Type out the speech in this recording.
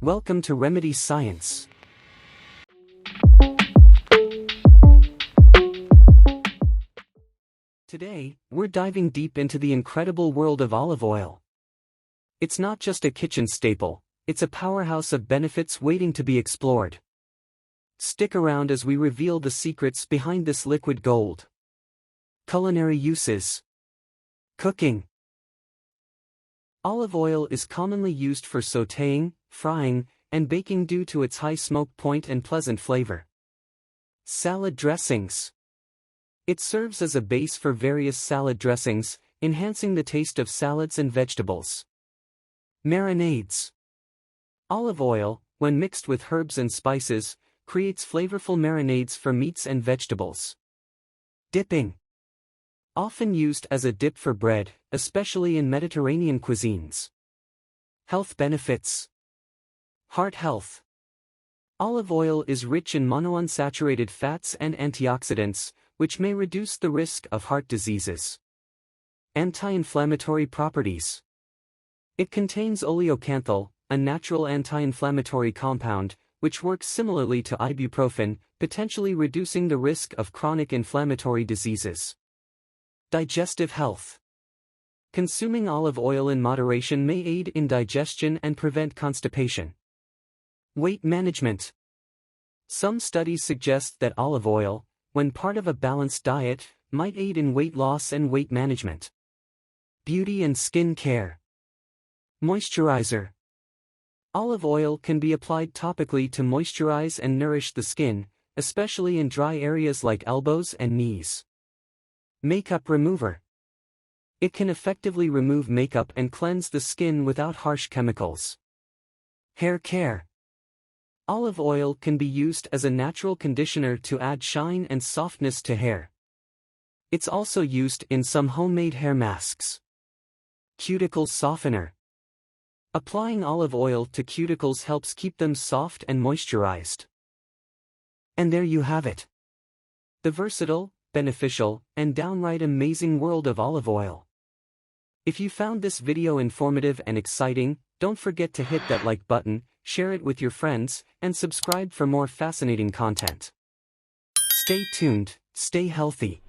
Welcome to Remedy Science. Today, we're diving deep into the incredible world of olive oil. It's not just a kitchen staple, it's a powerhouse of benefits waiting to be explored. Stick around as we reveal the secrets behind this liquid gold. Culinary uses. Cooking. Olive oil is commonly used for sautéing, frying, and baking due to its high smoke point and pleasant flavor. Salad dressings. It serves as a base for various salad dressings, enhancing the taste of salads and vegetables. Marinades. Olive oil, when mixed with herbs and spices, creates flavorful marinades for meats and vegetables. Dipping. Often used as a dip for bread, especially in Mediterranean cuisines. Health benefits. Heart health. Olive oil is rich in monounsaturated fats and antioxidants, which may reduce the risk of heart diseases. Anti-inflammatory properties. It contains oleocanthal, a natural anti-inflammatory compound, which works similarly to ibuprofen, potentially reducing the risk of chronic inflammatory diseases. Digestive health. Consuming olive oil in moderation may aid in digestion and prevent constipation. Weight management. Some studies suggest that olive oil, when part of a balanced diet, might aid in weight loss and weight management. Beauty and skin care. Moisturizer. Olive oil can be applied topically to moisturize and nourish the skin, especially in dry areas like elbows and knees. Makeup remover. It can effectively remove makeup and cleanse the skin without harsh chemicals. Hair care. Olive oil can be used as a natural conditioner to add shine and softness to hair. It's also used in some homemade hair masks. Cuticle softener. Applying olive oil to cuticles helps keep them soft and moisturized. And there you have it. The versatile, beneficial, and downright amazing world of olive oil. If you found this video informative and exciting, don't forget to hit that like button, share it with your friends, and subscribe for more fascinating content. Stay tuned, stay healthy.